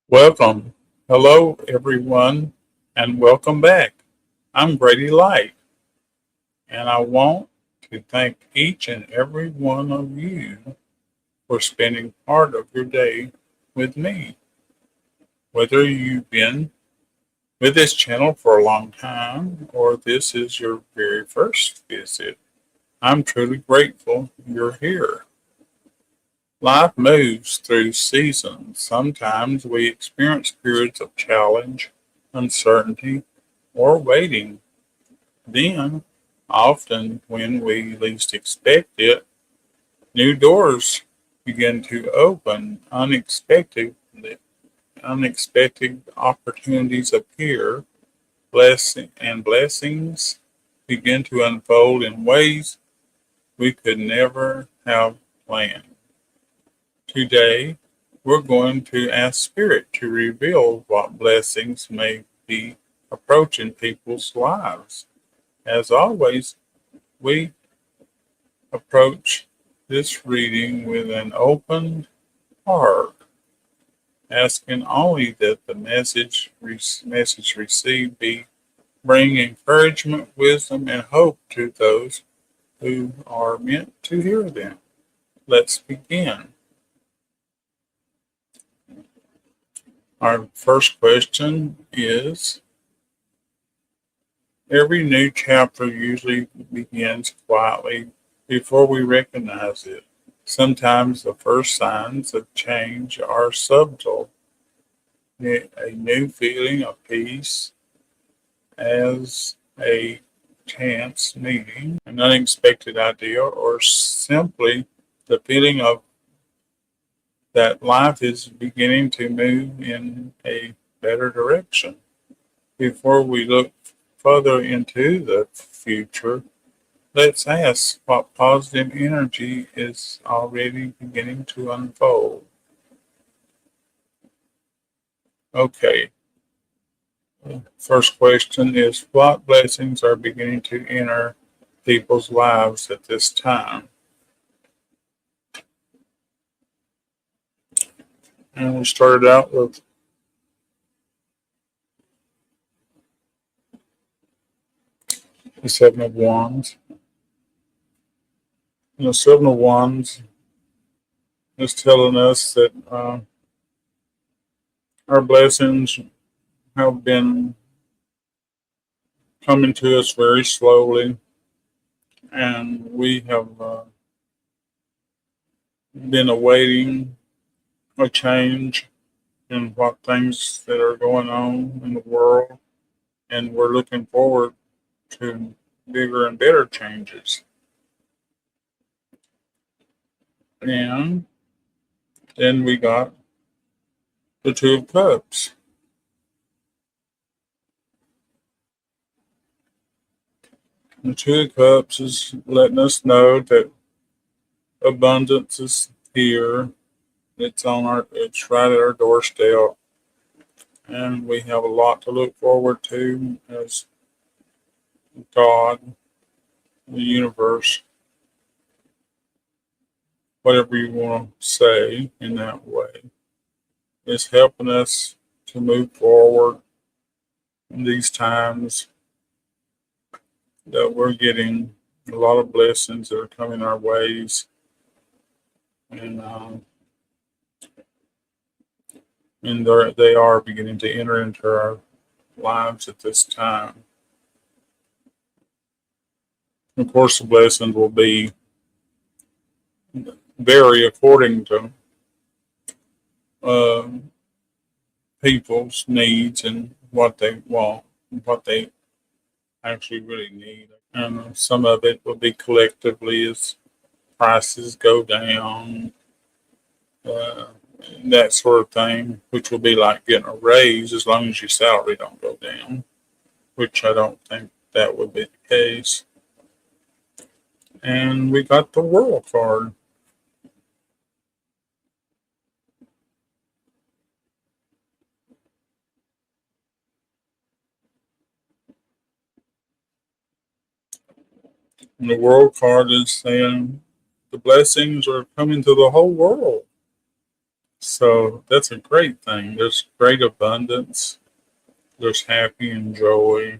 Welcome. Hello, everyone, and welcome back. I'm Gradylight, and I want to thank each and every one of you for spending part of your day with me. Whether you've been with this channel for a long time or this is your very first visit, I'm truly grateful you're here. Life moves through seasons. Sometimes we experience periods of challenge, uncertainty, or waiting. Then, often when we least expect it, new doors begin to open. Unexpected opportunities appear, blessings begin to unfold in ways we could never have planned. Today, we're going to ask Spirit to reveal what blessings may be approaching people's lives. As always, we approach this reading with an open heart, asking only that the message received be bring encouragement, wisdom, and hope to those who are meant to hear them. Let's begin. Our first question is, every new chapter usually begins quietly before we recognize it. Sometimes the first signs of change are subtle, a new feeling of peace as a chance meeting, an unexpected idea, or simply the feeling of that life is beginning to move in a better direction. Before we look further into the future, let's ask what positive energy is already beginning to unfold. Okay, first question is, what blessings are beginning to enter people's lives at this time? And we started out with the Seven of Wands. And the Seven of Wands is telling us that our blessings have been coming to us very slowly, and we have been awaiting a change in what things that are going on in the world, and we're looking forward to bigger and better changes. And then we got the Two of Cups. The Two of Cups is letting us know that abundance is here. It's right at our doorstep, and we have a lot to look forward to as God, the universe, whatever you want to say in that way, is helping us to move forward in these times that we're getting a lot of blessings that are coming our ways, and they are beginning to enter into our lives at this time. Of course, the blessings will be vary according to uh, people's needs and what they want, and what they actually really need. And some of it will be collectively as prices go down, uh, that sort of thing, which will be like getting a raise as long as your salary don't go down, which I don't think that would be the case. And we got the World card. And the World card is saying the blessings are coming to the whole world. So that's a great thing. There's great abundance. There's happy and joy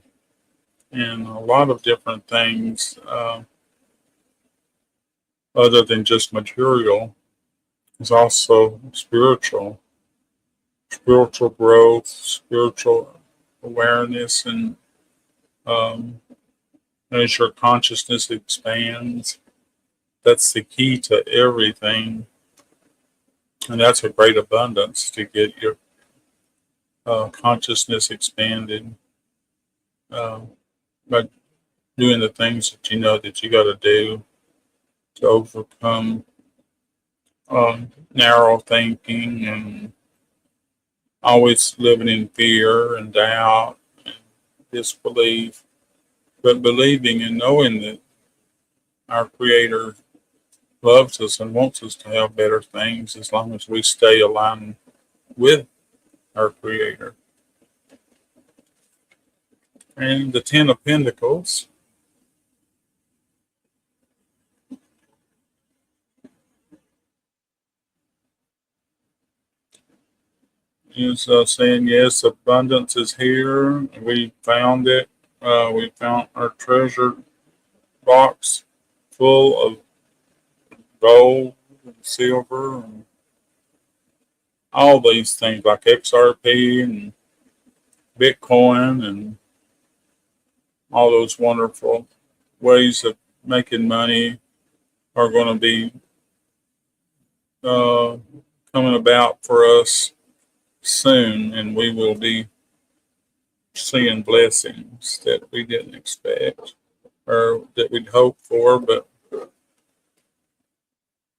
and a lot of different things other than just material. It's also spiritual growth, spiritual awareness, and um, as your consciousness expands, that's the key to everything. And that's a great abundance to get your consciousness expanded uh, by doing the things that you know that you got to do to overcome narrow thinking and always living in fear and doubt and disbelief, but believing and knowing that our Creator loves us and wants us to have better things as long as we stay aligned with our Creator. And the Ten of Pentacles is saying, yes, abundance is here. We found it. We found our treasure box full of gold and silver and all these things like XRP and Bitcoin and all those wonderful ways of making money are going to be uh, coming about for us soon, and we will be seeing blessings that we didn't expect or that we'd hoped for, but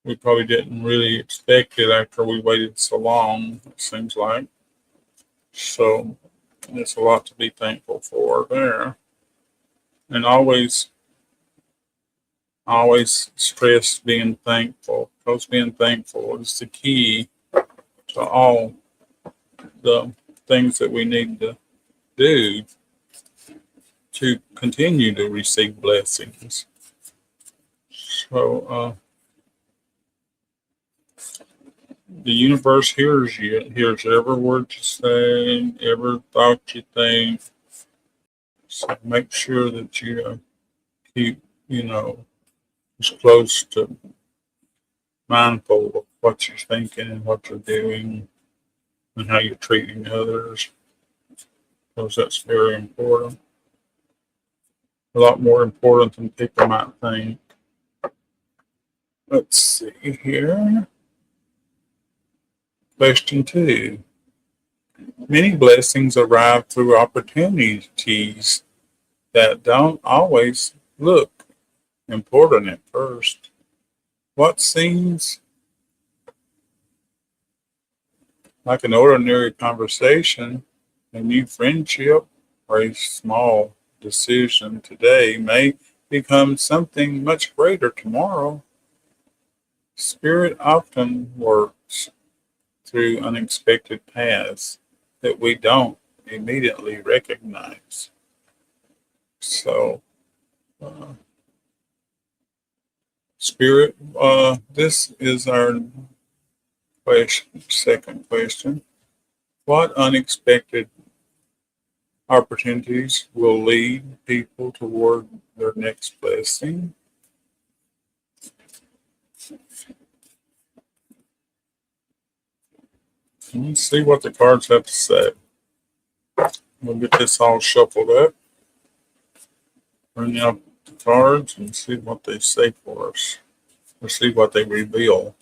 we probably didn't really expect it after we waited so long, it seems like. So there's a lot to be thankful for there. And always stress being thankful, because being thankful is the key to all the things that we need to do to continue to receive blessings. So the universe hears you, hears every word you say, every thought you think. So make sure that you keep, as close to mindful of what you're thinking and what you're doing and how you're treating others, because that's very important. A lot more important than people might think. Let's see here. Question 2. Many blessings arrive through opportunities that don't always look important at first. What seems like an ordinary conversation, a new friendship, or a small decision today may become something much greater tomorrow. Spirit often works through unexpected paths that we don't immediately recognize. So, Spirit, this is our second question. What unexpected opportunities will lead people toward their next blessing? Let's see what the cards have to say. We'll get this all shuffled up. Bring out the cards and see what they say for us. Or see what they reveal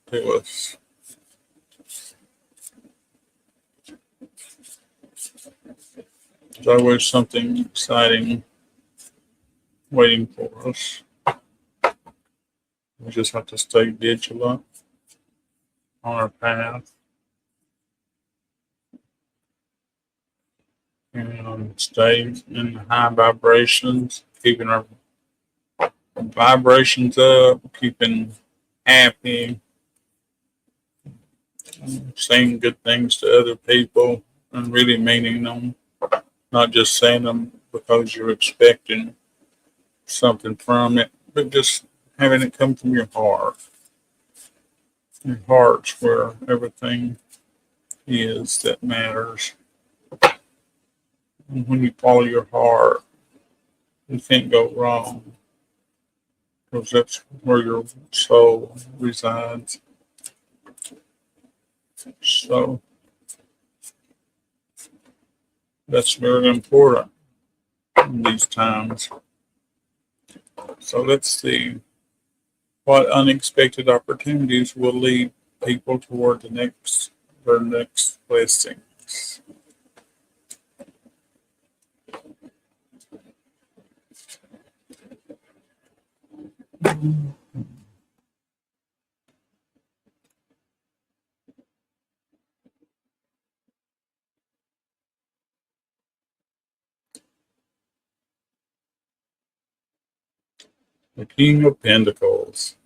to us. There's always something exciting waiting for us. We just have to stay vigilant on our path and stay in high vibrations, keeping our vibrations up, keeping happy, saying good things to other people and really meaning them, not just saying them because you're expecting something from it, but just having it come from your heart. Your heart's where everything is that matters. And when you follow your heart, you can't go wrong because that's where your soul resides. So that's very important in these times. So let's see what unexpected opportunities will lead people toward their next blessings. The King of Pentacles.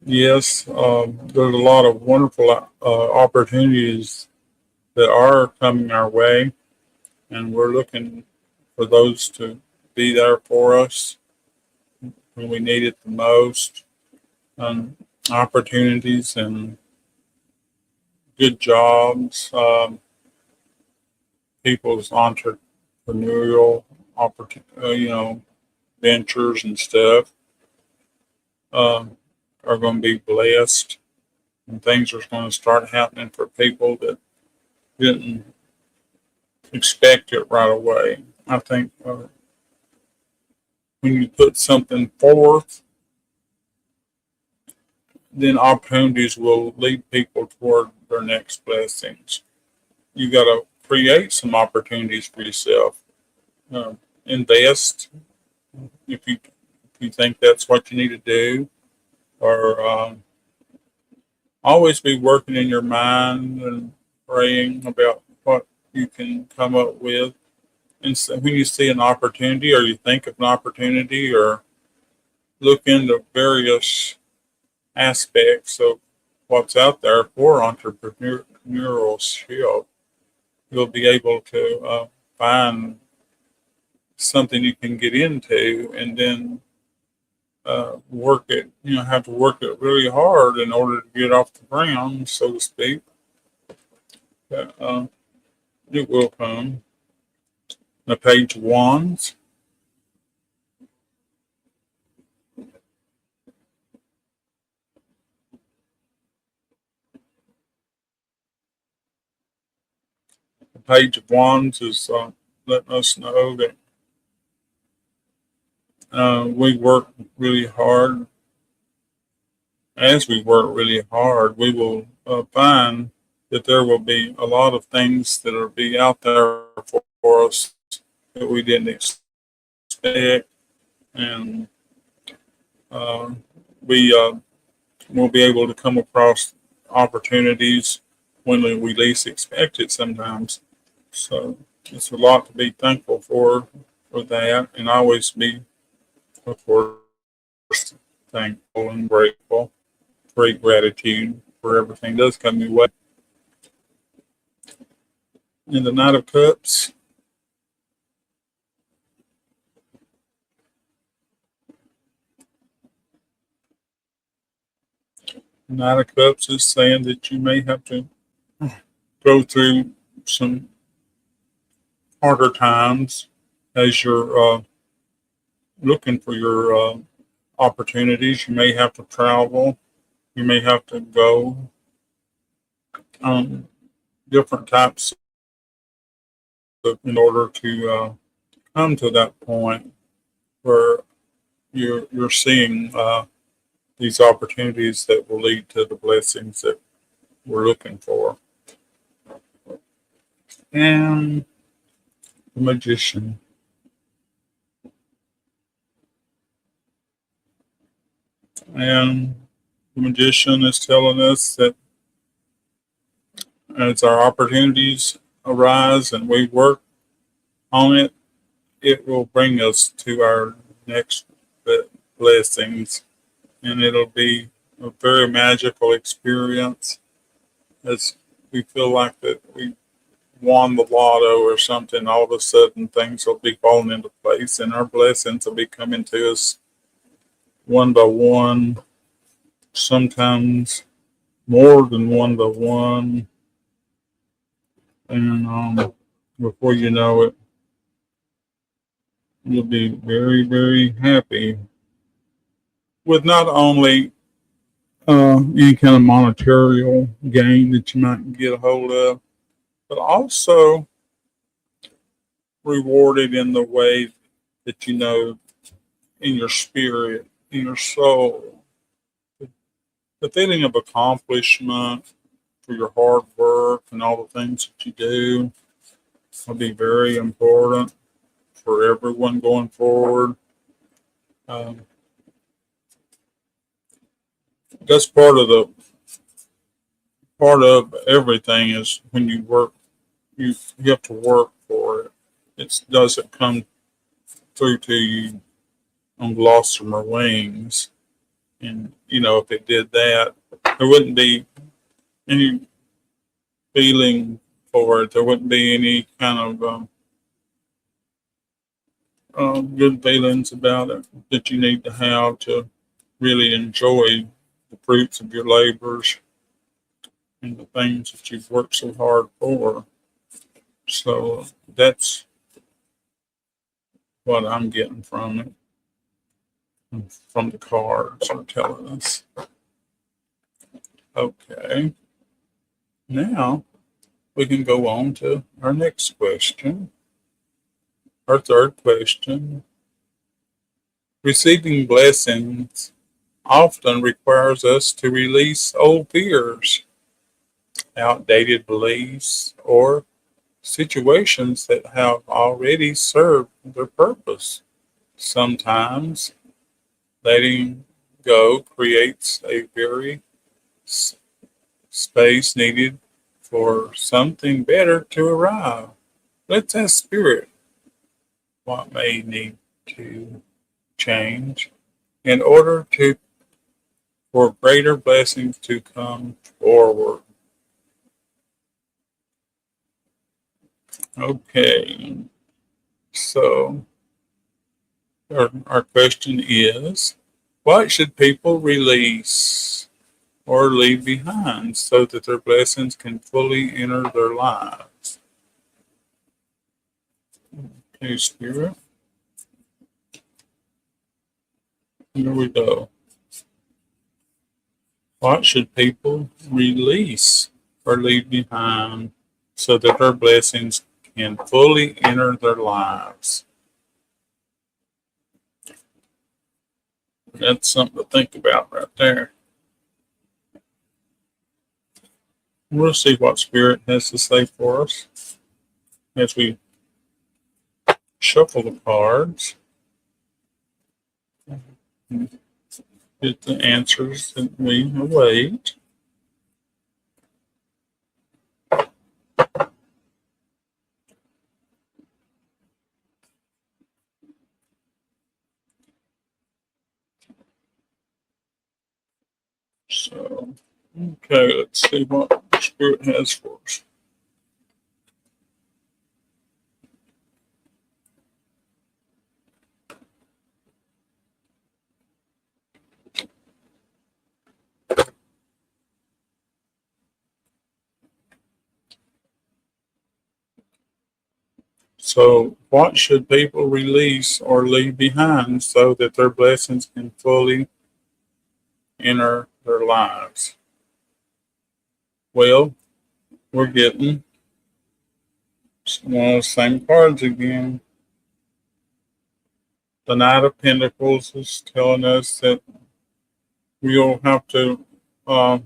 Yes, there's a lot of wonderful opportunities that are coming our way, and we're looking for those to be there for us when we need it the most. Opportunities and good jobs, people's entrepreneurial ventures and stuff um, are going to be blessed, and things are going to start happening for people that didn't expect it right away. I think when you put something forth, then opportunities will lead people toward their next blessings. You got to create some opportunities for yourself. Uh, Invest if you think that's what you need to do, or always be working in your mind and praying about what you can come up with. And so when you see an opportunity, or you think of an opportunity, or look into various aspects of what's out there for entrepreneurship, you'll be able to find something you can get into, and then work it. Have to work it really hard in order to get off the ground, so to speak. But, it will come. The Page of Wands. The Page of Wands is letting us know that we work really hard. As we work really hard, we will find that there will be a lot of things that will be out there for us that we didn't expect, and uh, we will be able to come across opportunities when we least expect it sometimes. So it's a lot to be thankful for that, and always be, of course, thankful and grateful. Great gratitude for everything that does come your way. In the Knight of Cups, Knight of Cups is saying that you may have to go through some harder times as you're looking for your opportunities. You may have to travel. You may have to go different types in order to come to that point where you're seeing these opportunities that will lead to the blessings that we're looking for. And the Magician. And the Magician is telling us that as our opportunities arise and we work on it, it will bring us to our next blessings, and it'll be a very magical experience as we feel like that we won the lotto or something. All of a sudden things will be falling into place, and our blessings will be coming to us one by one, sometimes more than 1-to-1, and before you know it, you'll be very, very happy with not only any kind of monetary gain that you might get a hold of, but also rewarded in the way that you know in your spirit, in your soul. The feeling of accomplishment for your hard work and all the things that you do will be very important for everyone going forward. Um, that's part of everything is when you work, you have to work for it. It doesn't come through to you on blossom or wings. And if it did that, there wouldn't be any feeling for it. There wouldn't be any kind of good feelings about it that you need to have to really enjoy the fruits of your labors and the things that you've worked so hard for. So that's what I'm getting from it, from the cards are telling us. Okay, now we can go on to our next question. Our third question. Receiving blessings often requires us to release old fears, outdated beliefs, or situations that have already served their purpose. Sometimes letting go creates a very space needed for something better to arrive. Let's ask Spirit what may need to change in order for greater blessings to come forward. Okay, so our question is, what should people release or leave behind so that their blessings can fully enter their lives? Okay, Spirit, here we go. What should people release or leave behind so that their blessings can fully enter their lives? That's something to think about right there. We'll see what Spirit has to say for us as we shuffle the cards and get the answers that we await. So, okay, let's see what Spirit has for us. So, what should people release or leave behind so that their blessings can fully enter their lives? Well, we're getting one of the same cards again. The Knight of Pentacles is telling us that we'll have to go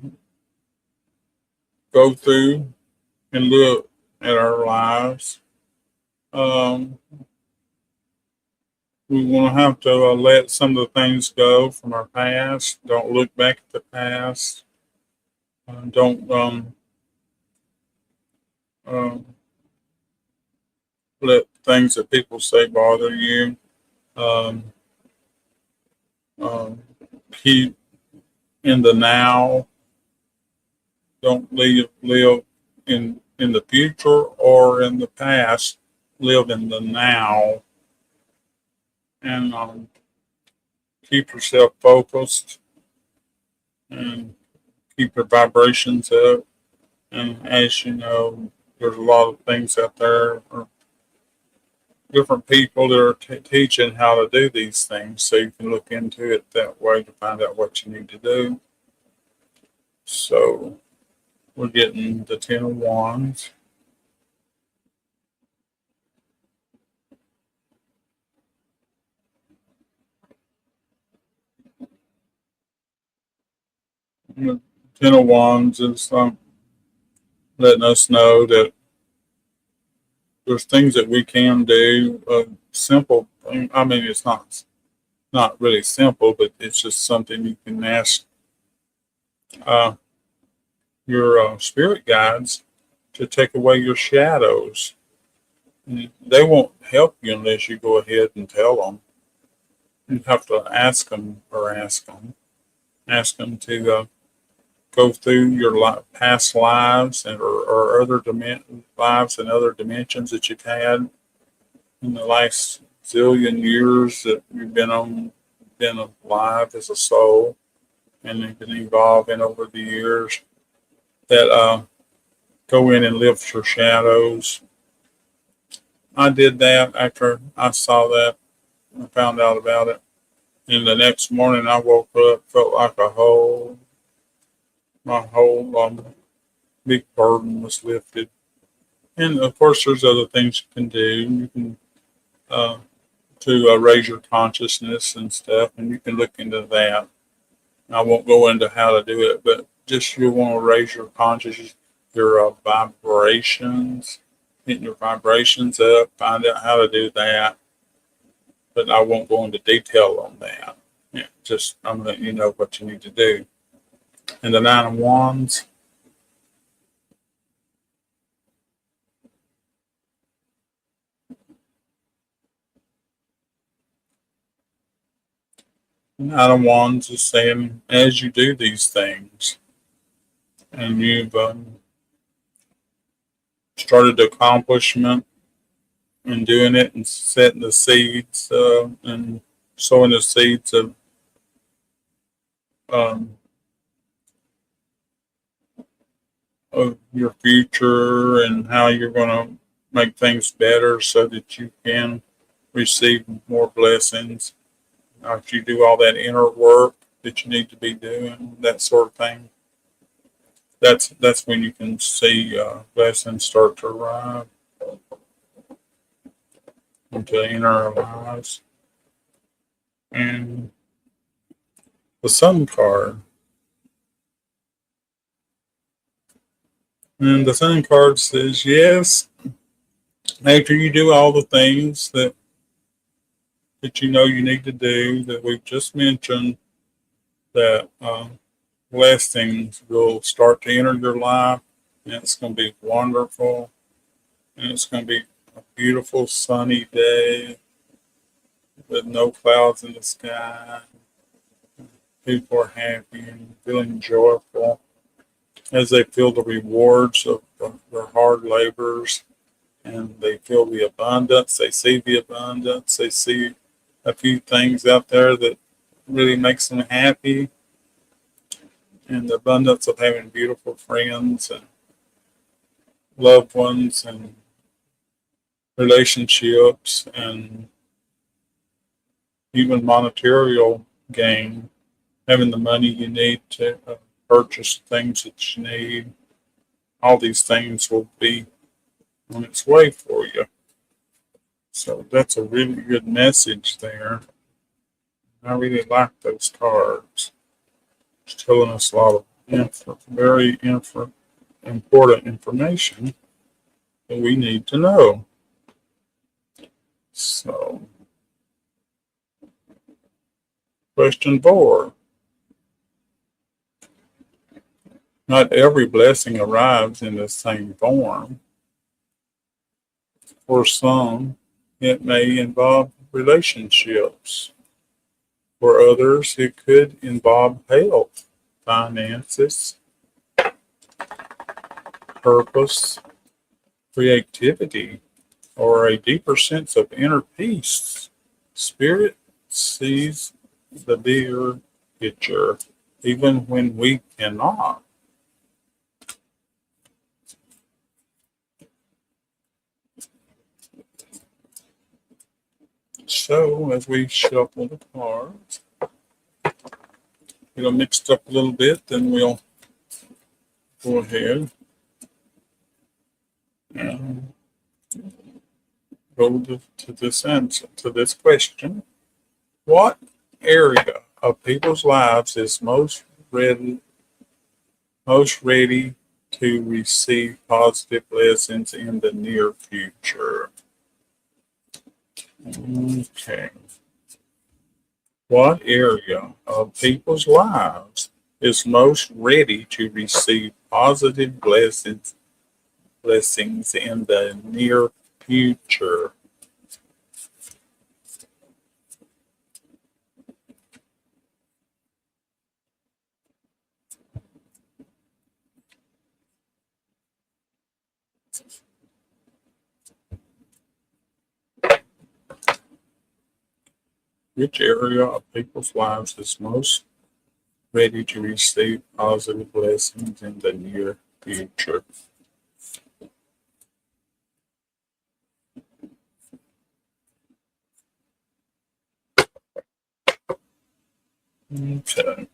through and look at our lives. We want to have to let some of the things go from our past. Don't look back at the past. Don't um, let things that people say bother you. Um, um, keep in the now. Don't live in the future or in the past. Live in the now, and keep yourself focused and keep their vibrations up. And as you know, there's a lot of things out there, or different people that are teaching how to do these things. So you can look into it that way to find out what you need to do. So we're getting the Ten of Wands. The Ten of Wands is letting us know that there's things that we can do. Simple. I mean, it's not really simple, but it's just something you can ask uh, your spirit guides to take away your shadows. And they won't help you unless you go ahead and tell them. You have to ask them to go through your past lives or other lives and other dimensions that you've had in the last zillion years that you've been alive as a soul, and you've been evolving over the years. That go in and lift your shadows. I did that after I saw that. I found out about it. And the next morning I woke up, felt like my whole big burden was lifted. And of course, there's other things you can do. You can to raise your consciousness and stuff, and you can look into that. I won't go into how to do it, but just you want to raise your consciousness, your vibrations, getting your vibrations up. Find out how to do that, but I won't go into detail on that. Yeah, just I'm letting you know what you need to do. And the Nine of Wands. Nine of Wands is saying, as you do these things, and you've started the accomplishment and doing it and setting the seeds and sowing the seeds um, of your future and how you're going to make things better so that you can receive more blessings. After you do all that inner work that you need to be doing, that sort of thing, that's when you can see blessings start to arrive into inner lives. And the Sun card. And the Sun card says, yes, after you do all the things that you know you need to do that we've just mentioned, that blessings will start to enter your life, and it's going to be wonderful, and it's going to be a beautiful sunny day with no clouds in the sky. People are happy and feeling joyful as they feel the rewards of their hard labors, and they feel the abundance. They see the abundance. They see a few things out there that really makes them happy, and the abundance of having beautiful friends and loved ones and relationships and even monetary gain, having the money you need to purchase things that you need. All these things will be on its way for you. So that's a really good message there. I really like those cards. It's telling us a lot of very important information that we need to know. So, question 4. Not every blessing arrives in the same form. For some, it may involve relationships. For others, it could involve health, finances, purpose, creativity, or a deeper sense of inner peace. Spirit sees the bigger picture, even when we cannot. So as we shuffle the cards, it'll mix up a little bit, then we'll go ahead and go to this answer, to this question. What area of people's lives is most ready to receive positive blessings in the near future? Okay. What area of people's lives is most ready to receive positive blessings in the near future? Which area of people's lives is most ready to receive positive blessings in the near future? Okay.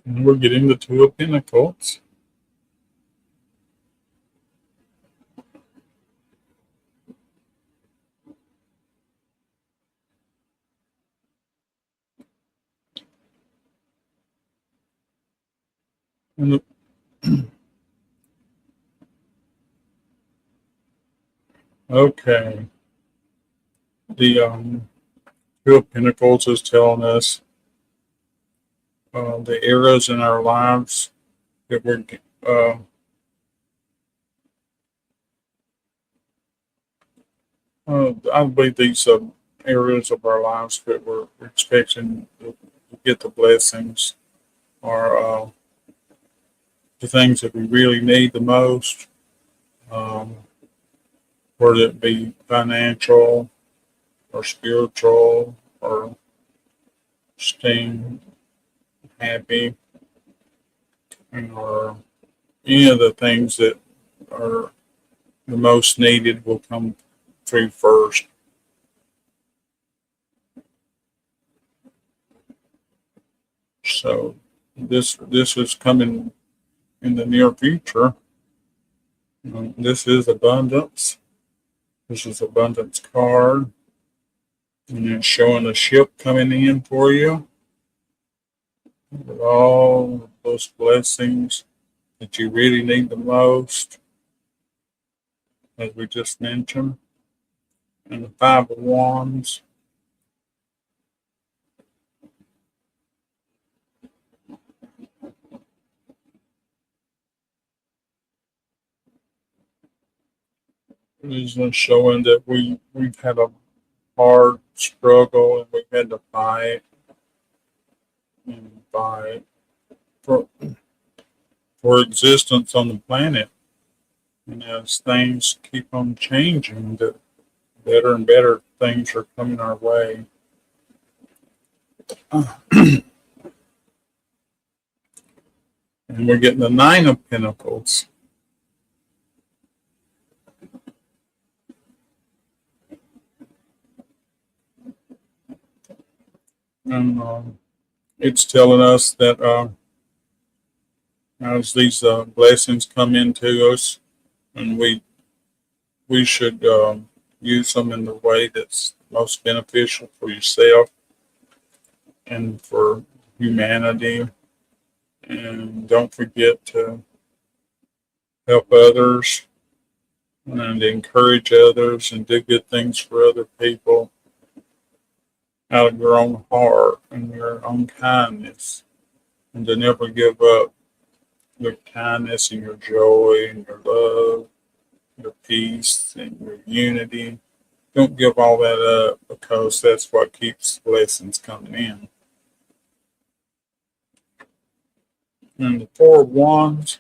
And we're getting the Two of Pentacles. And okay. The Two of Pentacles is telling us the eras in our lives that we're I believe these areas of our lives that we're expecting to get the blessings are the things that we really need the most, um, whether it be financial or spiritual or staying happy, or any of the things that are the most needed will come through first. So this is coming in the near future. This is abundance. This is abundance card, and it's showing a ship coming in for you with all those blessings that you really need the most, as we just mentioned. And the Five of Wands. Is showing that we've had a hard struggle and we've had to fight and fight for existence on the planet. And as things keep on changing, that better and better things are coming our way. And we're getting the Nine of Pentacles. And it's telling us that as these blessings come into us, and we should use them in the way that's most beneficial for yourself and for humanity. And don't forget to help others and encourage others and do good things for other people out of your own heart and your own kindness. And to never give up your kindness and your joy and your love, your peace and your unity. Don't give all that up, because that's what keeps blessings coming in. And the Four of Wands.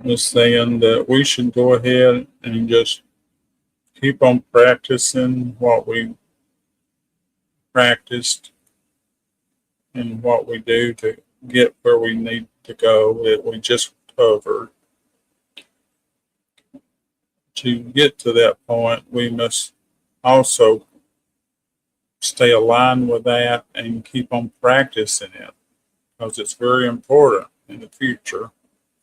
was saying that we should go ahead and just keep on practicing what we practiced and what we do to get where we need to go that we just covered. To get to that point, we must also stay aligned with that and keep on practicing it because it's very important in the future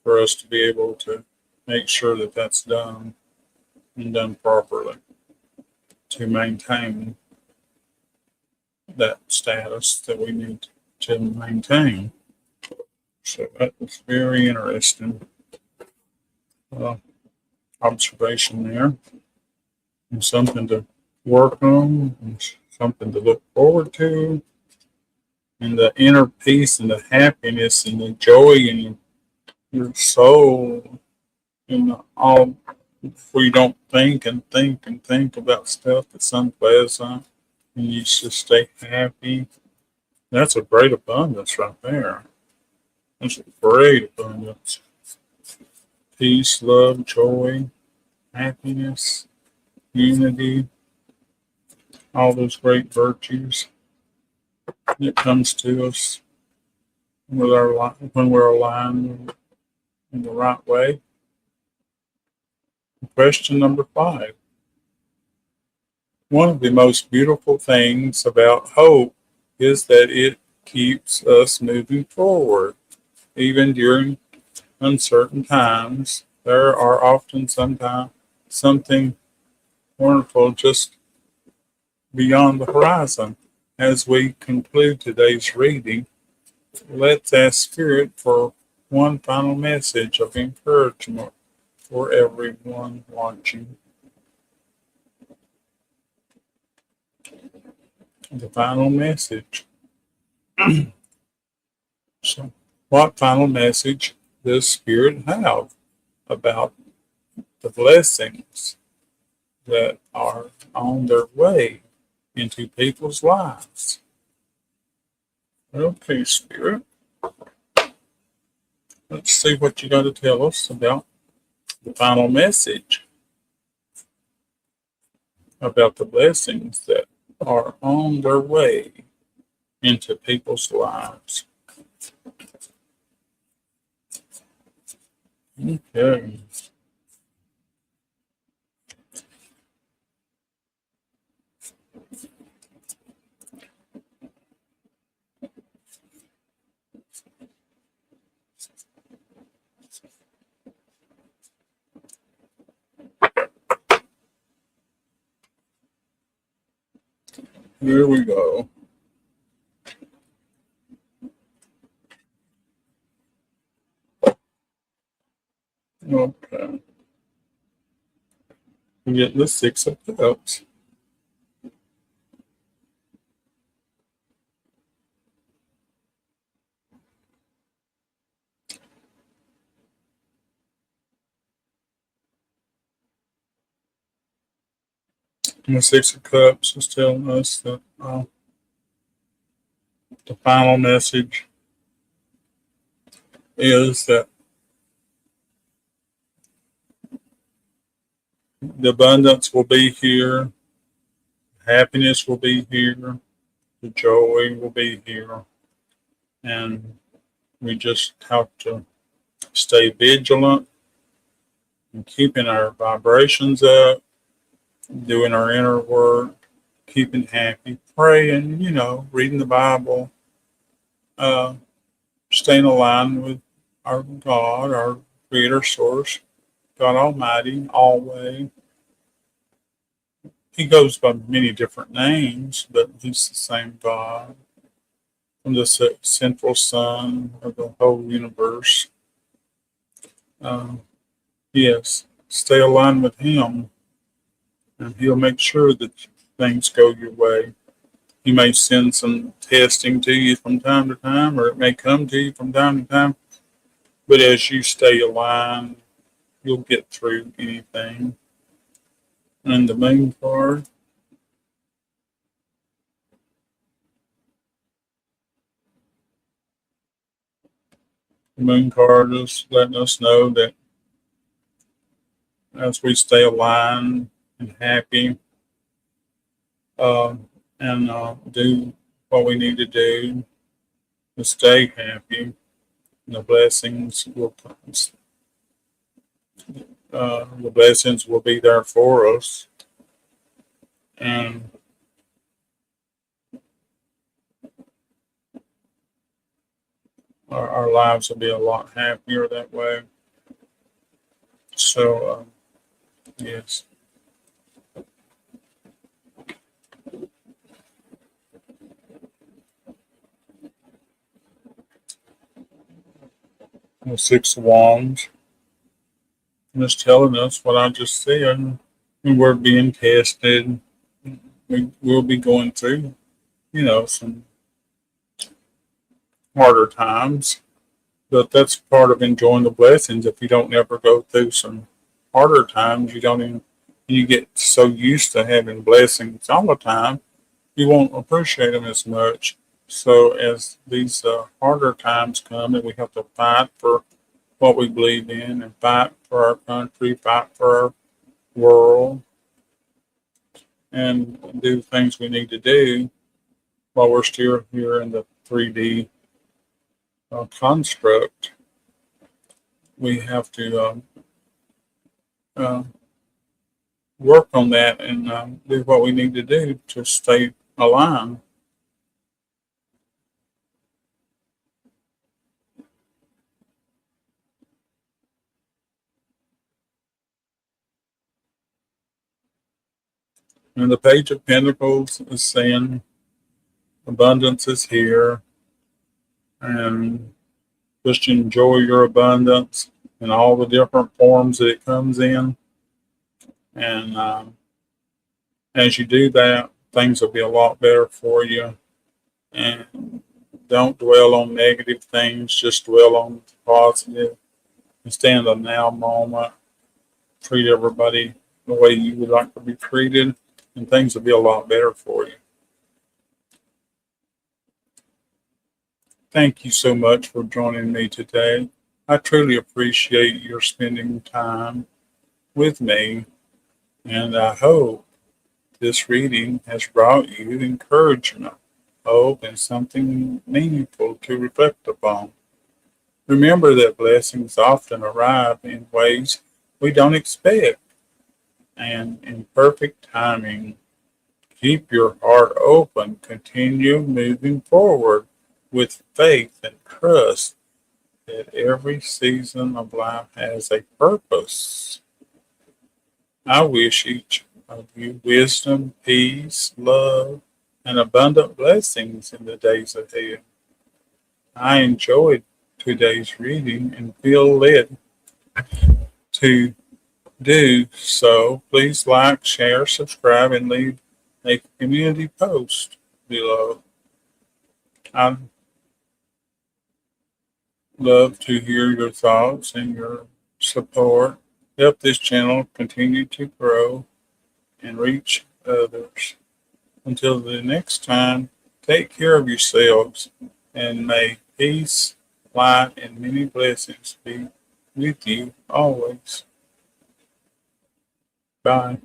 for us to be able to make sure that that's done and done properly to maintain that status that we need to maintain. So that was very interesting observation there, and something to work on, and something to look forward to, and the inner peace and the happiness and the joy in your soul, and all where you don't think and think and think about stuff that's unpleasant, and you just stay happy. That's a great abundance right there. That's a great abundance. Peace, love, joy, happiness, unity, all those great virtues that comes to us with our when we're aligned in the right way. Question number 5. One of the most beautiful things about hope is that it keeps us moving forward. Even during uncertain times, there are often sometimes something wonderful just beyond the horizon. As we conclude today's reading, let's ask Spirit for one final message of encouragement for everyone watching. The final message. So, what final message does Spirit have about the blessings that are on their way into people's lives? Okay, Spirit, let's see what you got to tell us about the final message about the blessings that are on their way into people's lives. Okay. Here we go. Okay. We get the 6 of Cups. And the 6 of Cups is telling us that the final message is that the abundance will be here, happiness will be here, the joy will be here, and we just have to stay vigilant and keeping our vibrations up, doing our inner work, keeping happy, praying, reading the Bible, uh, staying aligned with our God, our Creator Source, God Almighty, always. He goes by many different names, but He's the same God, from the central sun of the whole universe. Yes, stay aligned with Him, and He'll make sure that things go your way. He may send some testing to you from time to time, or it may come to you from time to time. But as you stay aligned, you'll get through anything. And the Moon card. The Moon card is letting us know that as we stay aligned and happy, and do what we need to do to stay happy. The blessings will the blessings will be there for us, and our lives will be a lot happier that way. So, yes, the Six of Wands is telling us what I just said. We're being tested. We'll be going through, some harder times, but that's part of enjoying the blessings. If you don't ever go through some harder times, you don't even, you get so used to having blessings all the time, you won't appreciate them as much. So as these harder times come, and we have to fight for what we believe in, and fight for our country, fight for our world, and do things we need to do while we're still here in the 3D construct. We have to uh, work on that and do what we need to do to stay aligned. And the Page of Pentacles is saying abundance is here, and just enjoy your abundance in all the different forms that it comes in. And as you do that, things will be a lot better for you. And don't dwell on negative things, just dwell on the positive and stay in the now moment. Treat everybody the way you would like to be treated, and things will be a lot better for you. Thank you so much for joining me today. I truly appreciate your spending time with me, and I hope this reading has brought you encouragement, hope, and something meaningful to reflect upon. Remember that blessings often arrive in ways we don't expect and in perfect timing. Keep your heart open, continue moving forward with faith and trust that every season of life has a purpose. I wish each of you wisdom, peace, love, and abundant blessings in the days ahead. I enjoyed today's reading and feel led to do so. Please like, share, subscribe, and leave a community post below. I'd love to hear your thoughts and your support. Help this channel continue to grow and reach others. Until the next time, take care of yourselves, and may peace, light, and many blessings be with you always. Bye.